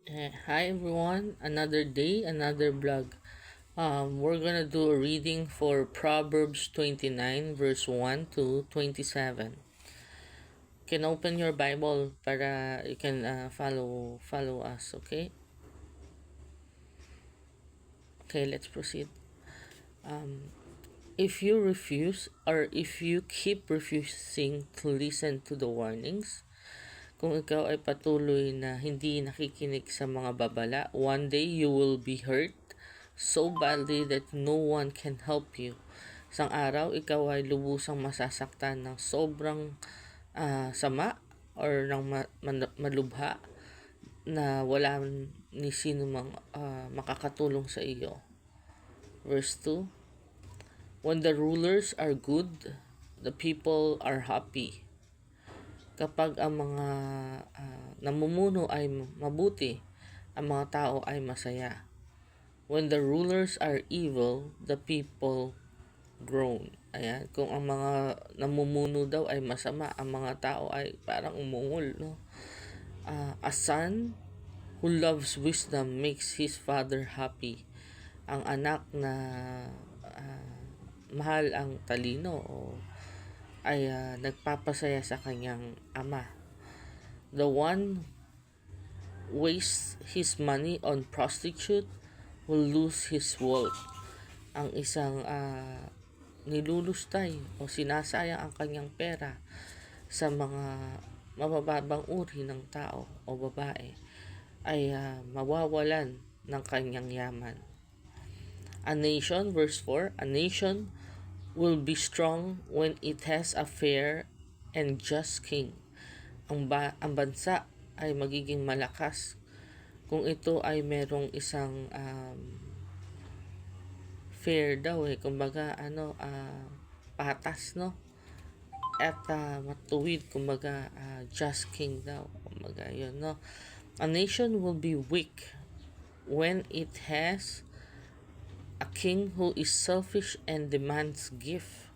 Hi everyone, another day, another vlog. We're gonna do a reading for Proverbs 29 verse 1 to 27. You can open your Bible para you can follow us, okay? Okay, let's proceed. If you refuse or if you keep refusing to listen to the warnings, kung ikaw ay patuloy na hindi nakikinig sa mga babala, one day you will be hurt so badly that no one can help you. Isang araw, ikaw ay lubusang masasaktan ng sobrang sama or ng malubha na wala ni sino mang makakatulong sa iyo. Verse 2, when the rulers are good, the people are happy. Kapag ang mga namumuno ay mabuti, ang mga tao ay masaya. When the rulers are evil, the people groan. Ayan, kung ang mga namumuno daw ay masama, ang mga tao ay parang umungol, no? A son who loves wisdom makes his father happy. Ang anak na mahal ang talino ay nagpapasaya sa kanyang ama. The one wastes his money on prostitute will lose his wealth. Ang isang nilulustay o sinasayang ang kanyang pera sa mga mabababang uri ng tao o babae ay mawawalan ng kanyang yaman. A nation, verse 4, a nation will be strong when it has a fair and just king. Ang bansa ay magiging malakas kung ito ay merong isang fair daw kumbaga patas, no? At matuwid, kumbaga just king daw, kumbaga yun, no? A nation will be weak when it has a king who is selfish and demands gift.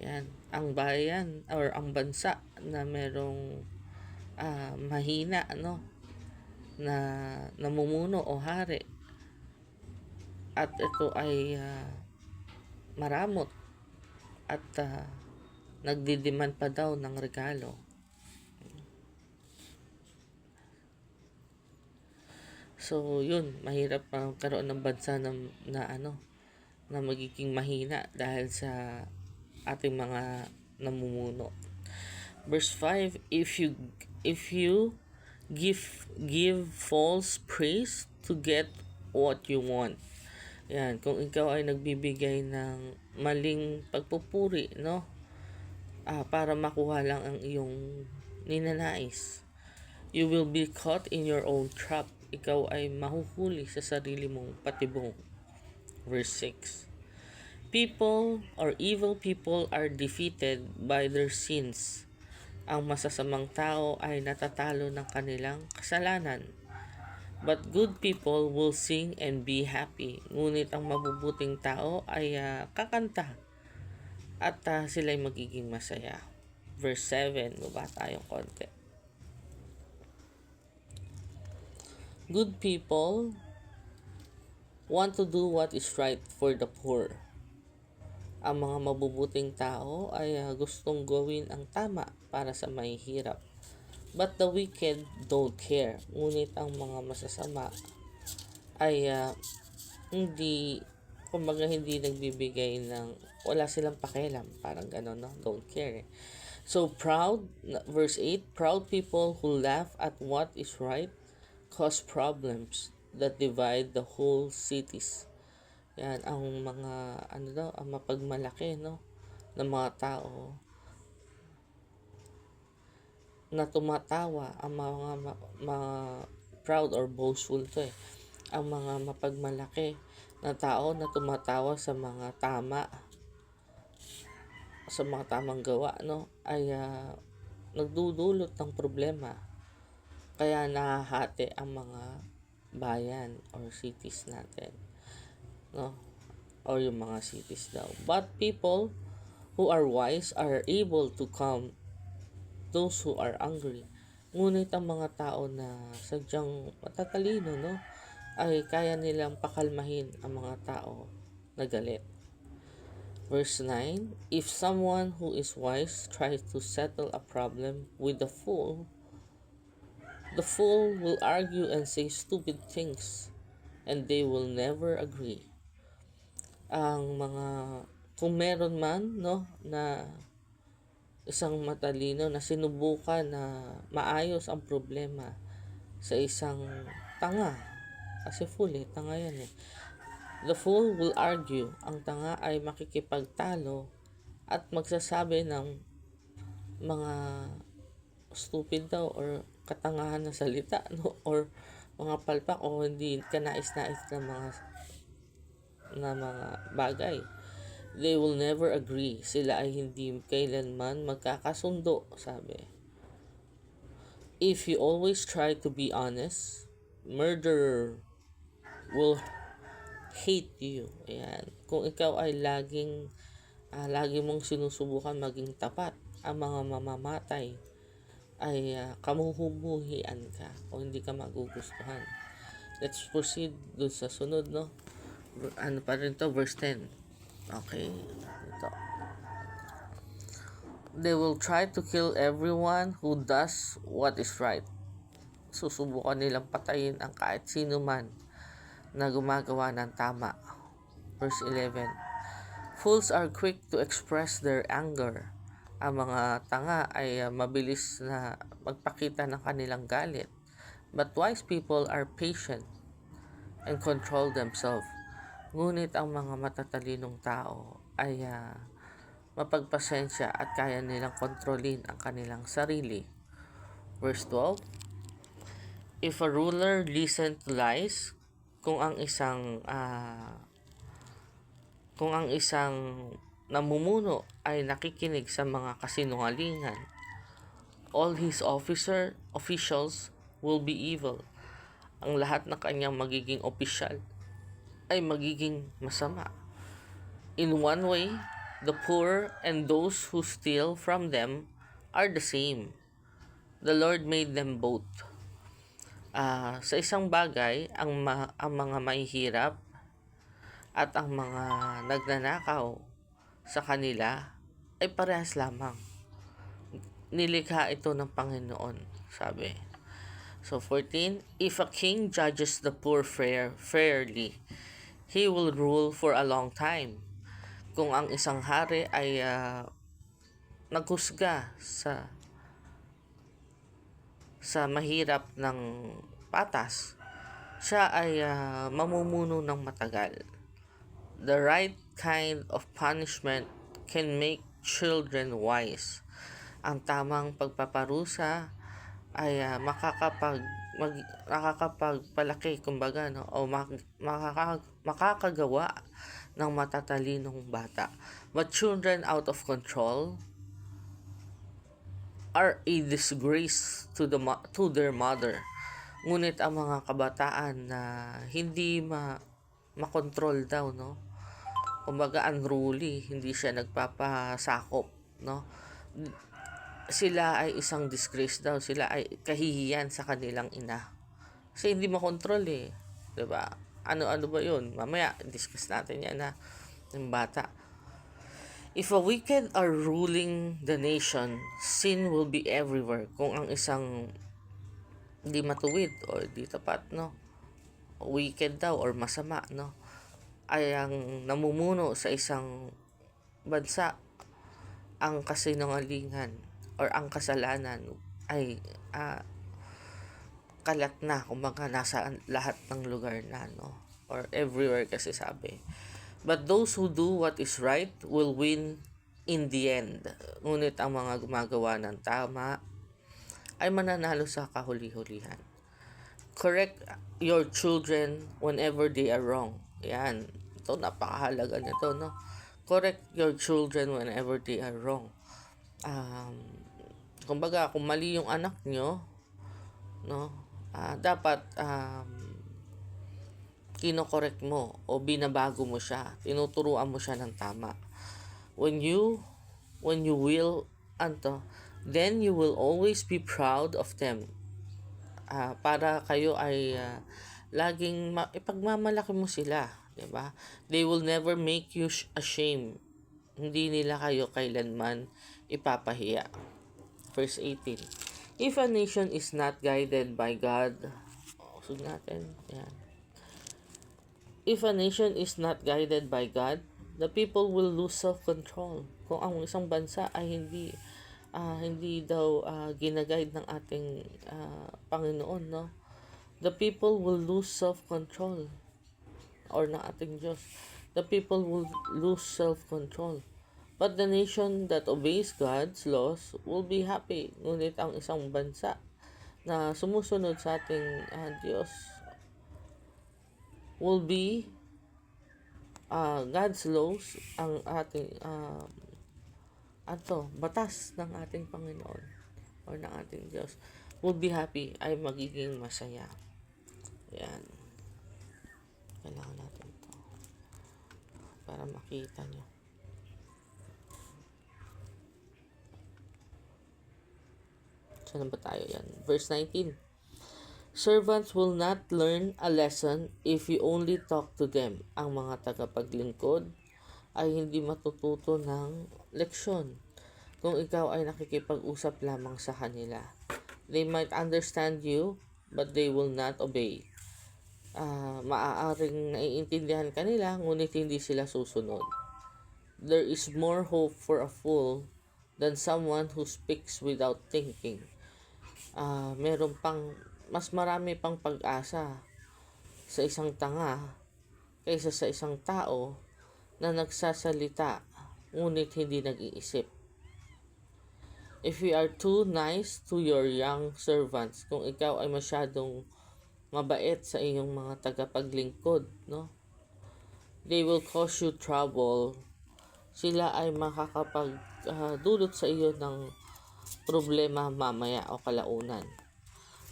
Yan, ang bayan or ang bansa na merong mahina, no, na namumuno o hari at ito ay maramot at nagdidiman pa daw ng regalo. So yun, mahirap magkaroon ng bansa na magiging mahina dahil sa ating mga namumuno. Verse 5, if you give false praise to get what you want. Yan, kung ikaw ay nagbibigay ng maling pagpupuri, no? Para makuha lang ang iyong ninanais. You will be caught in your own trap. Ikaw ay mahuhuli sa sarili mong patibong. Verse 6. People or evil people are defeated by their sins. Ang masasamang tao ay natatalo ng kanilang kasalanan. But good people will sing and be happy. Ngunit ang mabubuting tao ay kakanta at sila'y magiging masaya. Verse 7, baba tayong konti. Good people want to do what is right for the poor. Ang mga mabubuting tao ay gustong gawin ang tama para sa mahihirap. But the wicked don't care. Ngunit ang mga masasama ay hindi nagbibigay ng, wala silang pakialam, parang gano'n, no? Don't care. So proud, verse 8, proud people who laugh at what is right cause problems that divide the whole cities. Yan ang mga ang mapagmalaki, no, ng mga tao na tumatawa, ang mga proud or boastful to ang mga mapagmalaki na tao na tumatawa sa mga tamang gawa, no, ay nagdudulot ng problema. Kaya nahahati ang mga bayan or cities natin, no, or yung mga cities daw. But people who are wise are able to calm those who are angry. Ngunit ang mga tao na sadyang matatalino, no, ay kaya nilang pakalmahin ang mga tao na galit. Verse 9, if someone who is wise tries to settle a problem with the fool will argue and say stupid things, and they will never agree. Ang mga, kung meron man, no, na isang matalino na sinubukan na maayos ang problema sa isang tanga, kasi fool tanga yan The fool will argue. Ang tanga ay makikipagtalo at magsasabi ng mga stupid daw or katangahan na salita, no, or mga palpak o hindi kanais-nais na mga bagay. They will never agree. Sila ay hindi kailanman magkakasundo, sabi. If you always try to be honest, murderer will hate you. Ayan. Kung ikaw ay lagi mong sinusubukan maging tapat, ang mga mamamatay ay kamuhumuhian ka o hindi ka magugustuhan. Let's proceed dun sa sunod, no? Ano pa rin to? Verse 10. Okay. Ito. They will try to kill everyone who does what is right. Susubukan nilang patayin ang kahit sino man na gumagawa ng tama. Verse 11. Fools are quick to express their anger. Ang mga tanga ay mabilis na magpakita ng kanilang galit. But wise people are patient and control themselves. Ngunit ang mga matatalinong tao ay mapagpasensya at kaya nilang kontrolin ang kanilang sarili. Verse 12. If a ruler listen to lies, kung ang isang namumuno ay nakikinig sa mga kasinungalingan, all his officials will be evil. Ang lahat ng kanyang magiging opisyal ay magiging masama. In one way, the poor and those who steal from them are the same. The Lord made them both. Sa isang bagay, ang mga mahihirap at ang mga nagnanakaw sa kanila ay parehas lamang. Nilikha ito ng Panginoon, sabi. So 14, if a king judges the poor fairly, he will rule for a long time. Kung ang isang hari ay naghusga sa mahirap ng patas, siya ay mamumuno ng matagal. The right kind of punishment can make children wise. Ang tamang pagpaparusa ay makakapagpalaki, kumbaga, no, o makakagawa ng matatalinong bata. But children out of control are a disgrace to their mother. Ngunit ang mga kabataan na hindi makontrol daw, no, kumbaga unruly, hindi siya nagpapasakop, no, sila ay isang disgrace daw, sila ay kahihiyan sa kanilang ina. Kasi hindi makontrol 'di ba? Ano ba 'yun? Mamaya discuss natin 'yan ng bata. If a wicked are ruling the nation, sin will be everywhere. Kung ang isang di matuwid o di tapat, no, wicked daw or masama, no, ay ang namumuno sa isang bansa, ang kasinungalingan or ang kasalanan ay kalat na, kumbaga nasa lahat ng lugar na, no, or everywhere kasi sabi. But those who do what is right will win in the end. Ngunit ang mga gumagawa ng tama ay mananalo sa kahuli-hulihan. Correct your children whenever they are wrong. Yan, ito napakahalaga nito, no. Correct your children whenever they are wrong. Kumbaga, kung mali yung anak nyo, no, dapat kino-correct mo o binabago mo siya, tinuturuan mo siya ng tama. When you will Then you will always be proud of them. Para kayo ay laging ipagmamalaki mo sila, 'di ba? They will never make you ashamed. Hindi nila kayo kailanman ipapahiya. Verse 18. If a nation is not guided by God, usog natin. Yan. If a nation is not guided by God, the people will lose self-control. Kung ang isang bansa ay hindi daw ginaguide ng ating Panginoon, no? The people will lose self-control, or ng ating Diyos. The people will lose self-control. But the nation that obeys God's laws will be happy. Ngunit ang isang bansa na sumusunod sa ating Diyos will be God's laws, ang ating batas ng ating Panginoon or ng ating Diyos, will be happy, ay magiging masaya. Yan. Kailangan natin ito para makita nyo. Saan ba tayo yan? Verse 19. Servants will not learn a lesson if you only talk to them. Ang mga tagapaglingkod ay hindi matututo ng leksyon kung ikaw ay nakikipag-usap lamang sa kanila. They might understand you, but they will not obey. Maaaring naiintindihan kanila, ngunit hindi sila susunod. There is more hope for a fool than someone who speaks without thinking. Mas marami pang pag-asa sa isang tanga kaysa sa isang tao na nagsasalita ngunit hindi nag-iisip. If you are too nice to your young servants, kung ikaw ay masyadong mabait sa iyong mga tagapaglingkod, no? They will cause you trouble. Sila ay makakapagdulot sa iyo ng problema mamaya o kalaunan.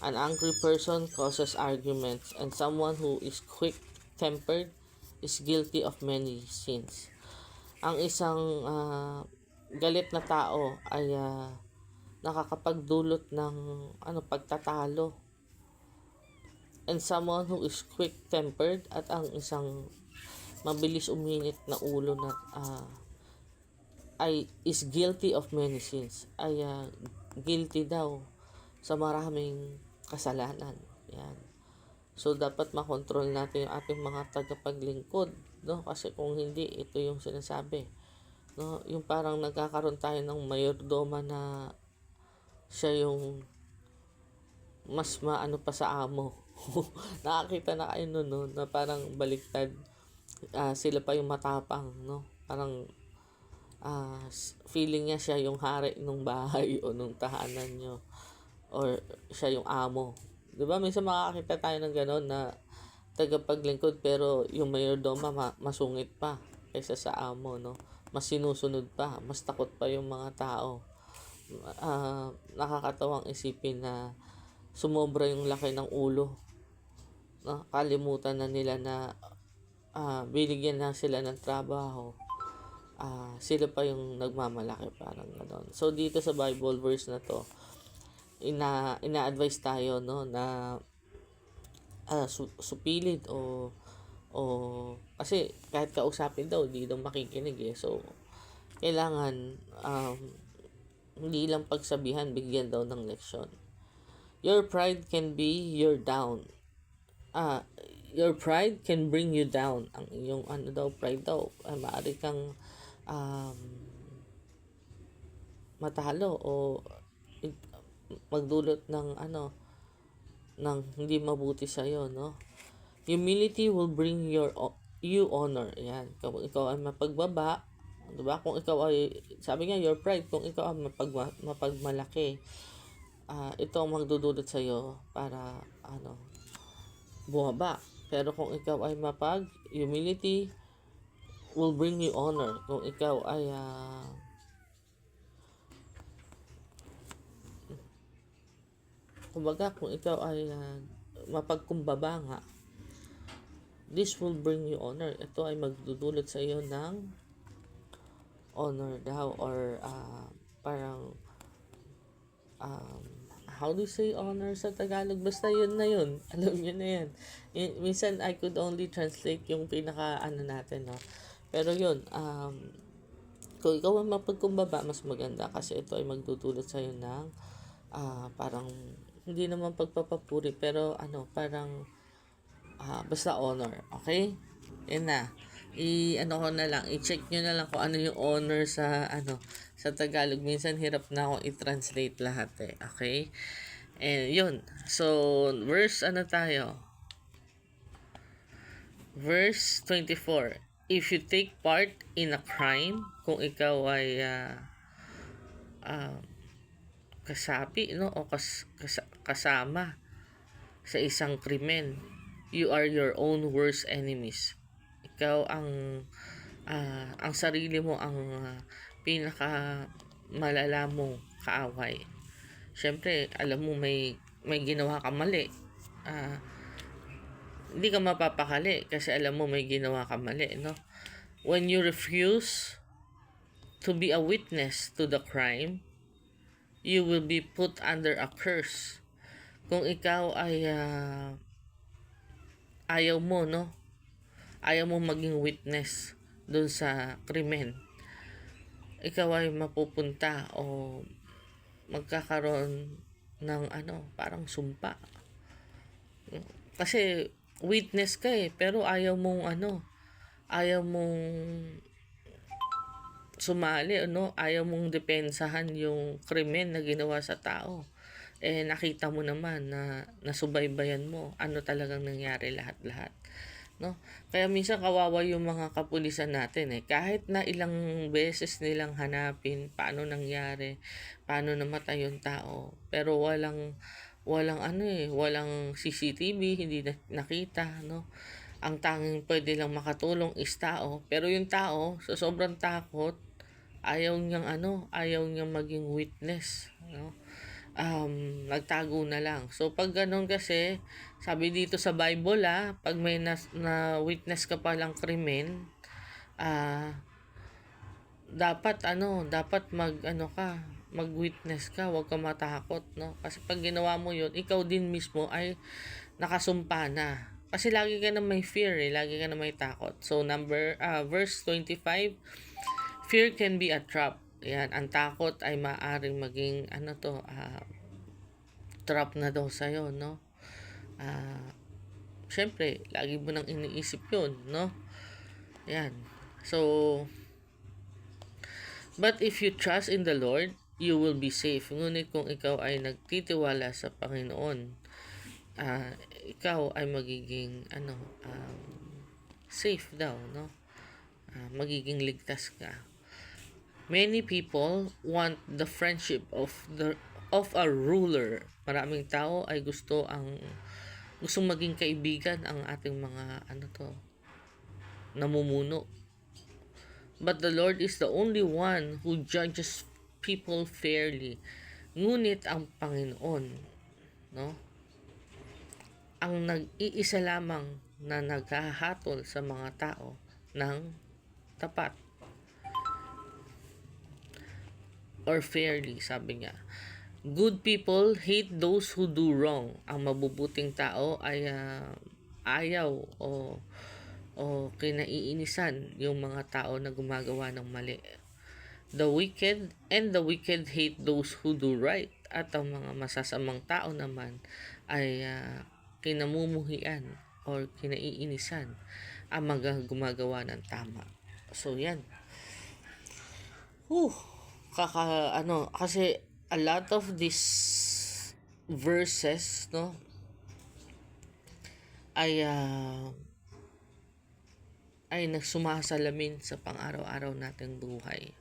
An angry person causes arguments, and someone who is quick-tempered is guilty of many sins. Ang isang galit na tao ay nakakapagdulot ng pagtatalo. And someone who is quick-tempered, at ang isang mabilis uminit na ulo na is guilty of many sins. Ay guilty daw sa maraming kasalanan. Yan. So, dapat makontrol natin yung ating mga tagapaglingkod, no? Kasi kung hindi, ito yung sinasabi, no? Yung parang nagkakaroon tayo ng mayordoma na siya yung mas maano pa sa amo. Nakakita na kayo nun, no? Na parang baliktad. Sila pa yung matapang, no? Parang feeling niya siya yung hari ng bahay o nung tahanan nyo, or siya yung amo. Diba? Minsan makakita tayo ng gano'n na tagapaglingkod pero yung mayordoma masungit pa kaysa sa amo, no? Mas sinusunod pa, mas takot pa yung mga tao. Nakakatawang isipin na sumobra yung laki ng ulo. No? Kalimutan na nila na binigyan na sila ng trabaho. Sila pa yung nagmamalaki, parang gano'n. So dito sa Bible verse na to, ina-advise tayo, no, na supilid o kasi kahit kausapin daw hindi daw makikinig so kailangan hindi lang pagsabihan, bigyan daw ng leksyon. Your pride can be your down. Your pride can bring you down. Ang iyong pride daw, maaari kang matalo o magdulot ng ng hindi mabuti sa iyo, no? Humility will bring you honor. Yan. Kung ikaw ay mapagbaba, 'di ba? Kung ikaw ay, sabi nga, your pride, kung ikaw ay mapagmalaki, ito ang magdudulot sa iyo para bumaba. Pero kung ikaw ay humility will bring you honor. Kung ikaw ay kung ikaw ay mapagkumbaba nga, this will bring you honor. Ito ay magdudulot sa iyo ng honor daw, or parang how do you say honor sa Tagalog? Basta yun na yun. Alam nyo na yan. Minsan, I could only translate yung pinaka ano natin, no? Pero yun, kung ikaw ang mapagkumbaba, mas maganda kasi ito ay magdudulot sa'yo ng parang, hindi naman pagpapapuri, pero parang, basta honor. Okay? Yan na. Ano ko na lang, i-check nyo na lang kung ano yung honor sa sa Tagalog. Minsan hirap na akong i-translate lahat okay? And yun. So, verse tayo? Verse 24. If you take part in a crime, kung ikaw ay kasapi, no, o kasama sa isang krimen, you are your own worst enemies. Ikaw ang sarili mo ang pinaka malala mong kaaway. Siyempre, alam mo may ginawa ka mali. Hindi ka mapapakali kasi alam mo may ginawa ka mali, no? When you refuse to be a witness to the crime, you will be put under a curse. Kung ikaw ay ayaw mo, no? Ayaw mo maging witness dun sa krimen, ikaw ay mapupunta o magkakaroon ng parang sumpa. Kasi witness ka pero ayaw mong ayaw mong sumali, ayaw mong depensahan yung krimen na ginawa sa tao. Nakita mo naman na nasubaybayan mo ano talagang nangyari lahat-lahat, no? Kaya minsan kawawa yung mga kapulisan natin kahit na ilang beses nilang hanapin paano nangyari, paano namatay yung tao, pero walang walang CCTV, hindi nakita, no? Ang tanging pwede lang makatulong is tao, pero yung tao sa sobrang takot ayaw niyang maging witness, no? Nagtago na lang. So pag ganun kasi, sabi dito sa Bible pag may na witness ka pa lang krimen, dapat mag-witness ka, huwag ka matakot, no? Kasi pag ginawa mo 'yun, ikaw din mismo ay nakasumpa na. Kasi lagi ka na may fear lagi ka na may takot. So verse 25, fear can be a trap. Yan, ang takot ay maaring maging trap na daw sa'yo, no? Syempre, lagi mo nang iniisip yun, no? Yan. So, but if you trust in the Lord, you will be safe. Ngunit kung ikaw ay nagtitiwala sa Panginoon, ikaw ay magiging safe daw, no? Magiging ligtas ka. Many people want the friendship of a ruler. Maraming tao ay gustong maging kaibigan ang ating mga namumuno. But the Lord is the only one who judges people fairly. Ngunit ang Panginoon, no, ang nag-iisa lamang na naghahatol sa mga tao ng tapat or fairly, sabi niya. Good people hate those who do wrong. Ang mabubuting tao ay ayaw o kinaiinisan yung mga tao na gumagawa ng mali. The wicked hate those who do right. At ang mga masasamang tao naman ay kinamumuhian or kinaiinisan ang mga gumagawa ng tama. So yan. Kasi a lot of these verses, no, ay nagsumasalamin sa pang-araw-araw nating buhay.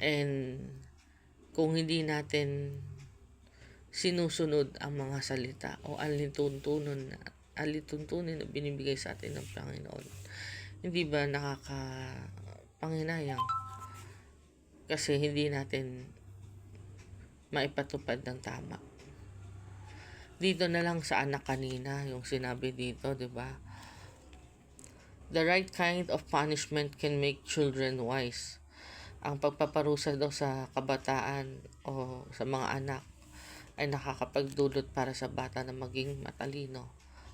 And kung hindi natin sinusunod ang mga salita o alituntunin na binibigay sa atin ng Panginoon, hindi ba nakakapanginayang? Kasi hindi natin maipatupad ng tama. Dito na lang sa anak kanina, yung sinabi dito, di ba? The right kind of punishment can make children wise. Ang pagpaparusa daw sa kabataan o sa mga anak ay nakakapagdulot para sa bata na maging matalino.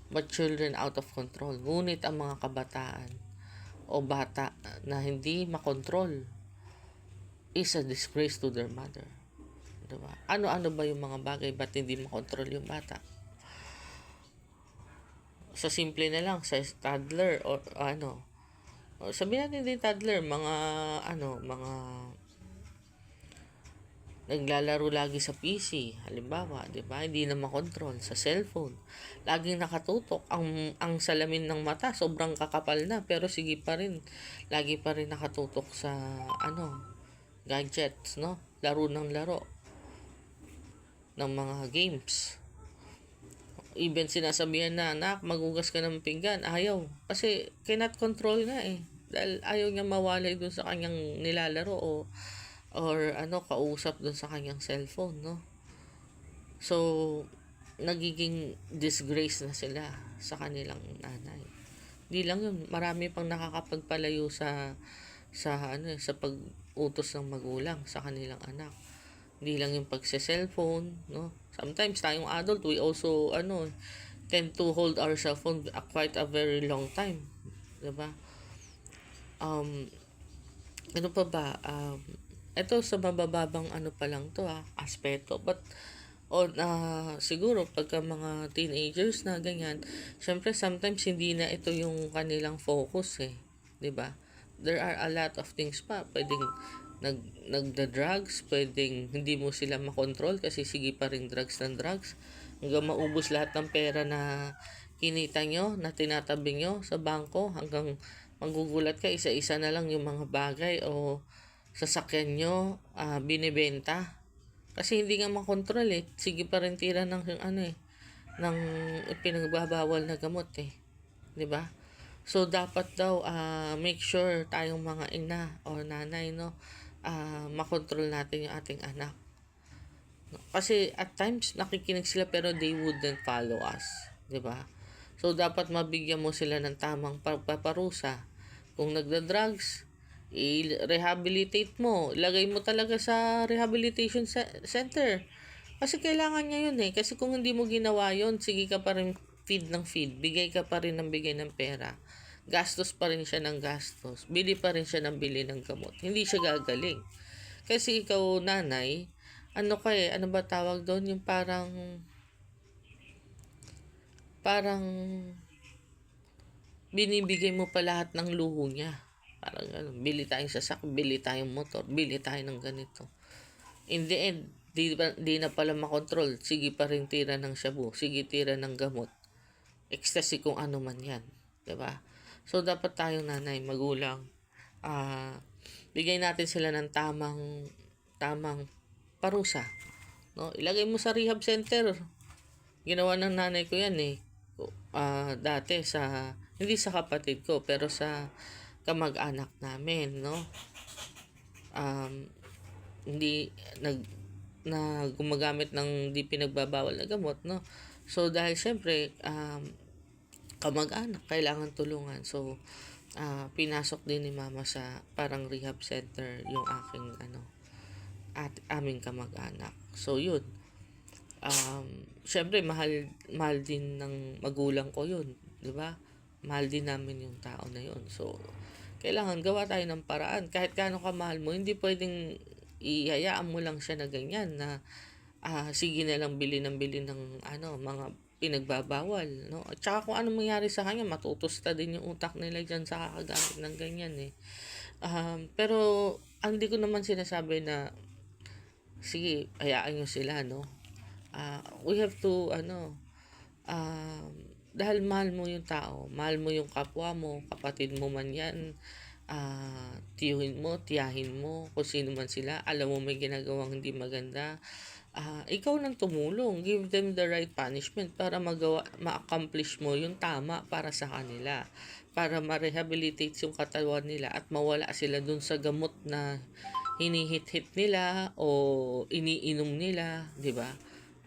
But children out of control. Ngunit ang mga kabataan o bata na hindi makontrol is a disgrace to their mother. Diba? Ano-ano ba yung mga bagay ba't hindi makontrol yung bata? Sa simple na lang, sa toddler o ano, o sabihin natin din toddler, mga naglalaro lagi sa PC, halimbawa, 'di ba? Hindi na makontrol sa cellphone. Laging nakatutok ang salamin ng mata, sobrang kakapal na pero sige pa rin. Lagi pa rin nakatutok sa gadgets, no? Laro ng laro ng mga games. Even sinasabihan na, anak, magugas ka ng pinggan. Ayaw. Kasi cannot control na eh. Dahil ayaw niya mawalay dun sa kanyang nilalaro or kausap dun sa kanyang cellphone, no? So, nagiging disgrace na sila sa kanilang nanay. Di lang yun, marami pang nakakapagpalayo sa pag-utos ng magulang sa kanilang anak. Hindi lang yung pagse-cellphone, no? Sometimes tayong adult, we also tend to hold our cell phone quite a very long time, 'di ba? Ano pa ba? Ito sa mabababang pa lang to aspeto, but siguro pagka mga teenagers na ganyan, syempre sometimes hindi na ito yung kanilang focus 'di ba? There are a lot of things pa pwedeng nagda-drugs, pwedeng hindi mo sila makontrol kasi sige pa rin drugs ng drugs hanggang maubos lahat ng pera na kinita nyo, na tinatabi nyo sa bangko, hanggang magugulat ka, isa-isa na lang yung mga bagay o sasakyan nyo binibenta kasi hindi nga makontrol sige pa rin tira ng ng pinagbabawal na gamot 'di ba? So dapat daw make sure tayong mga ina o nanay makontrol natin yung ating anak. Kasi at times nakikinig sila pero they wouldn't follow us, 'di ba? So dapat mabigyan mo sila ng tamang pagpaparusa. Kung nagda-drugs, i-rehabilitate mo. Lagay mo talaga sa rehabilitation center. Kasi kailangan niya yun Kasi kung hindi mo ginawa yun, sige ka pa rin feed ng feed. Bigay ka pa rin ng bigay ng pera. Gastos pa rin siya ng gastos. Bili pa rin siya ng bili ng gamot. Hindi siya gagaling. Kasi ikaw, nanay, ano ba tawag doon? Yung parang binibigay mo pa lahat ng luho niya. Parang bili tayong bili tayong motor, bili tayo ng ganito. In the end, di na pala makontrol. Sige pa rin tira ng shabu, sige tira ng gamot. Ecstasy kung ano man yan. 'Di ba? So, dapat tayong nanay, magulang, bigay natin sila ng tamang parusa. No? Ilagay mo sa rehab center. Ginawa ng nanay ko yan dati hindi sa kapatid ko, pero sa kamag-anak namin, no? Hindi na gumagamit ng di pinagbabawal na gamot, no? So, dahil syempre, kamag-anak, kailangan tulungan. So, pinasok din ni mama sa parang rehab center yung aking at aming kamag-anak. So, yun. Syempre, mahal din ng magulang ko yun. 'Di ba? Mahal din namin yung tao na yun. So, kailangan gawa tayo ng paraan. Kahit gaano ka mahal mo, hindi pwedeng ihayaan mo lang siya na ganyan na sige na lang bili ng mga pinagbabawal, no? At saka kung ano mangyari sa kanya, matutusta din yung utak nila dyan sa kakagamit ng ganyan pero hindi ko naman sinasabi na sige, hayaan nyo sila, no? We have to dahil mahal mo yung tao, mahal mo yung kapwa mo, kapatid mo man yan, tiyuhin mo, tiyahin mo, kung sino man sila, alam mo may ginagawang hindi maganda, ikaw nang tumulong, give them the right punishment para ma-accomplish mo yung tama para sa kanila, para ma-rehabilitate yung katawan nila at mawala sila dun sa gamot na hinihit-hit nila o iniinom nila, di ba?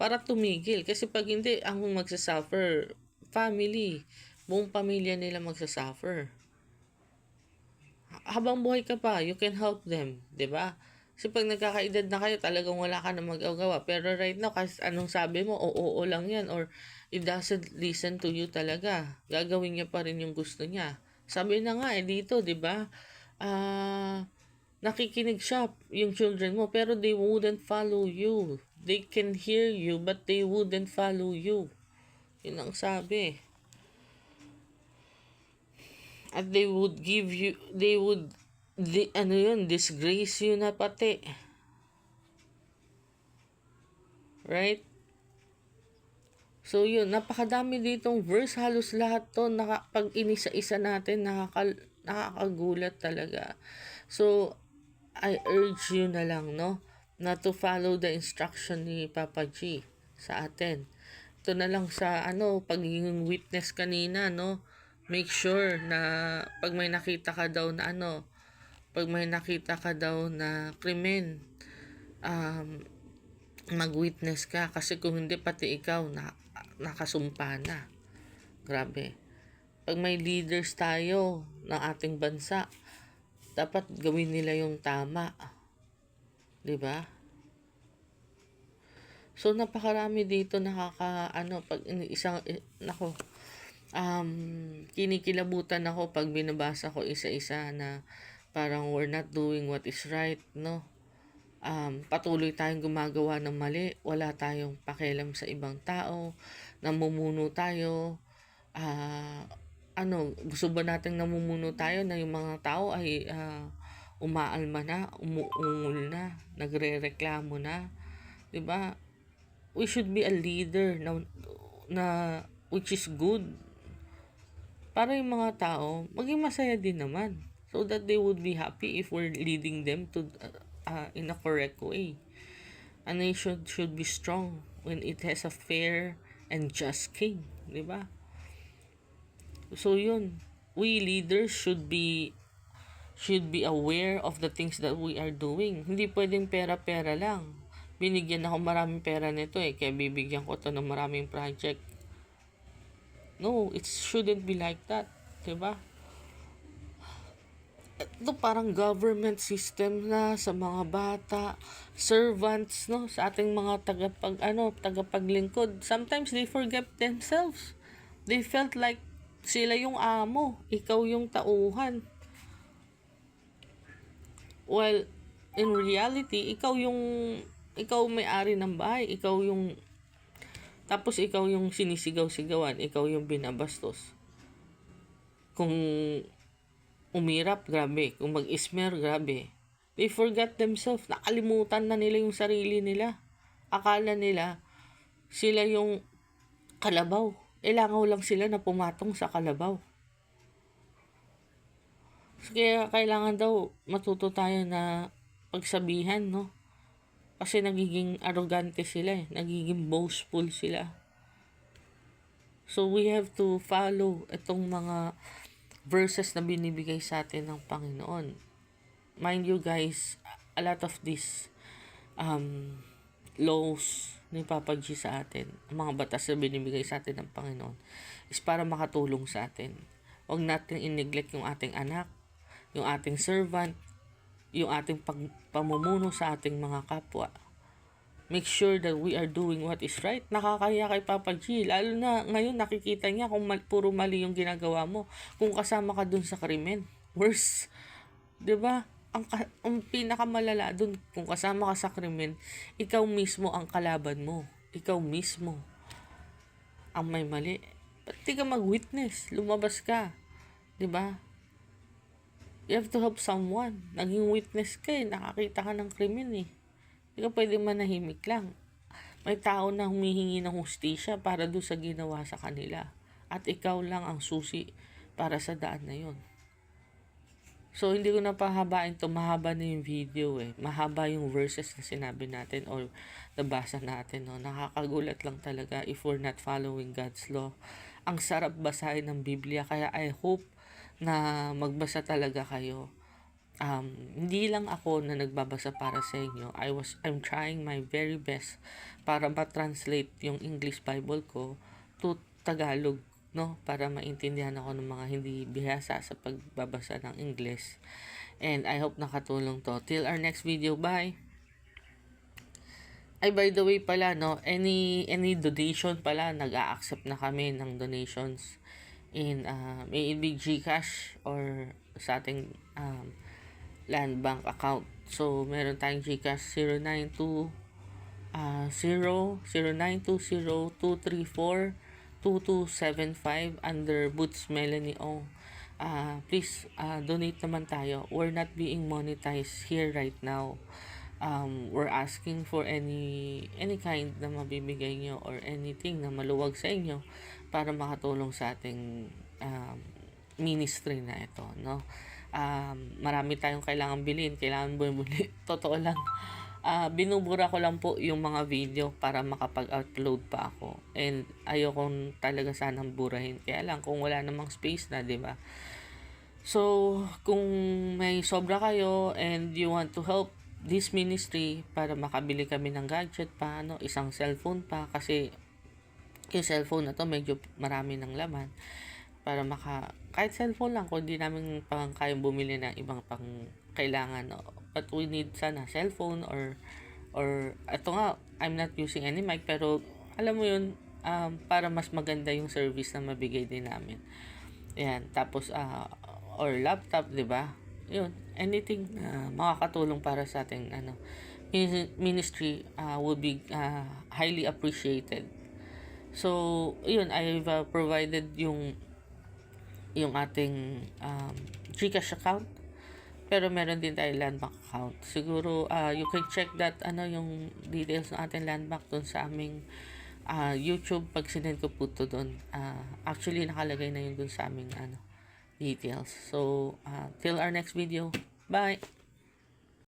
Para tumigil, kasi pag hindi, ang magsasuffer, family, buong pamilya nila magsasuffer. Habang buhay ka pa, you can help them, di ba? Kasi pag nagkakaedad na kayo, talagang wala ka na magagawa. Pero right now, kasi anong sabi mo, oo lang yan, or it doesn't listen to you talaga. Gagawin niya pa rin yung gusto niya. Sabi na nga dito, di ba? Nakikinig siya, yung children mo, pero they wouldn't follow you. They can hear you, but they wouldn't follow you. Yun ang sabi. At they would give you, disgrace you na pati. Right? So yun, napakadami ditong verse, halos lahat to, pag inisa-isa natin, nakakagulat talaga. So, I urge you na lang, no, na to follow the instruction ni Papa G sa atin. Ito na lang sa, pagiging witness kanina, no, make sure na pag may nakita ka daw na krimen, mag-witness ka, kasi kung hindi, pati ikaw nakasumpa na. Grabe. Pag may leaders tayo ng ating bansa, dapat gawin nila yung tama. 'Di ba? So napakarami dito kinikilabutan ako pag binabasa ko isa-isa na parang we're not doing what is right, no? Patuloy tayong gumagawa ng mali, wala tayong pakialam sa ibang tao, namumuno tayo, gusto ba nating namumuno tayo na yung mga tao ay umaalma na, umuungol na, nagrereklamo na, 'di ba? We should be a leader na which is good para yung mga tao maging masaya din naman, so that they would be happy if we're leading them to in a correct way. A nation should be strong when it has a fair and just king, 'di ba? So yun, we leaders should be aware of the things that we are doing. Hindi pwedeng pera-pera lang. Binigyan ako maraming pera nito kaya bibigyan ko to ng maraming project. No, it shouldn't be like that, 'di ba? Ito parang government system na sa mga bata, servants, no, sa ating mga tagapaglingkod. Sometimes they forget themselves. They felt like sila yung amo, ikaw yung tauhan. Well, in reality, ikaw may-ari ng bahay, tapos ikaw yung sinisigaw-sigawan, ikaw yung binabastos. Kung umirap, grabe. Kung mag-ismer, grabe. They forgot themselves. Nakalimutan na nila yung sarili nila. Akala nila, sila yung kalabaw. Langaw lang sila na pumatong sa kalabaw. So, kaya kailangan daw matuto tayo na pagsabihan, no? Kasi nagiging arrogante sila nagiging boastful sila. So we have to follow itong mga verses na binibigay sa atin ng Panginoon. Mind you guys, a lot of these laws ni Papa G sa atin, ang mga batas na binibigay sa atin ng Panginoon, is para makatulong sa atin. Huwag natin i-neglect yung ating anak, yung ating servant, yung ating pamumuno sa ating mga kapwa. Make sure that we are doing what is right. Nakakaya kay Papa G. Lalo na ngayon nakikita niya kung puro mali yung ginagawa mo. Kung kasama ka dun sa krimen. Worse. 'Di ba? Ang pinakamalala dun, kung kasama ka sa krimen, ikaw mismo ang kalaban mo. Ikaw mismo ang may mali. Pati ka mag-witness. Lumabas ka. 'Di ba? You have to help someone. Naging witness ka nakakita ka ng krimen Hindi ka pwede manahimik lang. May tao na humihingi ng hustisya para doon sa ginawa sa kanila. At ikaw lang ang susi para sa daan na yun. So, hindi ko na pahabain to. Mahaba na yung video Mahaba yung verses na sinabi natin or nabasa natin. Nakakagulat lang talaga if we're not following God's law. Ang sarap basahin ng Biblia. Kaya I hope na magbasa talaga kayo. Hindi lang ako na nagbabasa para sa inyo. I'm trying my very best para ma-translate yung English Bible ko to Tagalog no? Para maintindihan ako ng mga hindi bihasa sa pagbabasa ng English. And I hope nakatulong to. Till our next video, bye! Ay, by the way pala, no, any donation pala, nag-a-accept na kami ng donations in may it be GCash or sa ating land bank account. So, meron tayong GCash 09202342275 under Boots Melanie Ong. Please donate naman tayo. We're not being monetized here right now. We're asking for any kind na mabibigay nyo or anything na maluwag sa inyo para makatulong sa ating ministry na ito, no? Marami tayong kailangan bilhin, kailangan bumili. Totoo lang. Binubura ko lang po yung mga video para makapag-upload pa ako. And ayokong talaga sanang burahin. Kaya lang kung wala namang space na, 'di ba? So, kung may sobra kayo and you want to help this ministry para makabili kami ng gadget pa, no, isang cellphone pa kasi yung cellphone na to medyo marami ng laman para kahit cellphone lang kung di namin pang kayang bumili ng ibang pang kailangan, no? But we need sana cellphone or ito nga, I'm not using any mic pero alam mo yun, para mas maganda yung service na mabigay din namin. Ayan, tapos or laptop, 'di ba? Yun, anything makakatulong para sa ating ministry would be highly appreciated. So, yun, I've provided yung ating GCash account, pero meron din tayo land bank account. Siguro you can check that yung details ng ating land bank dun sa aming YouTube pag sinend ko po to doon. Actually nakalagay na yun dun sa aming details. So till our next video, bye.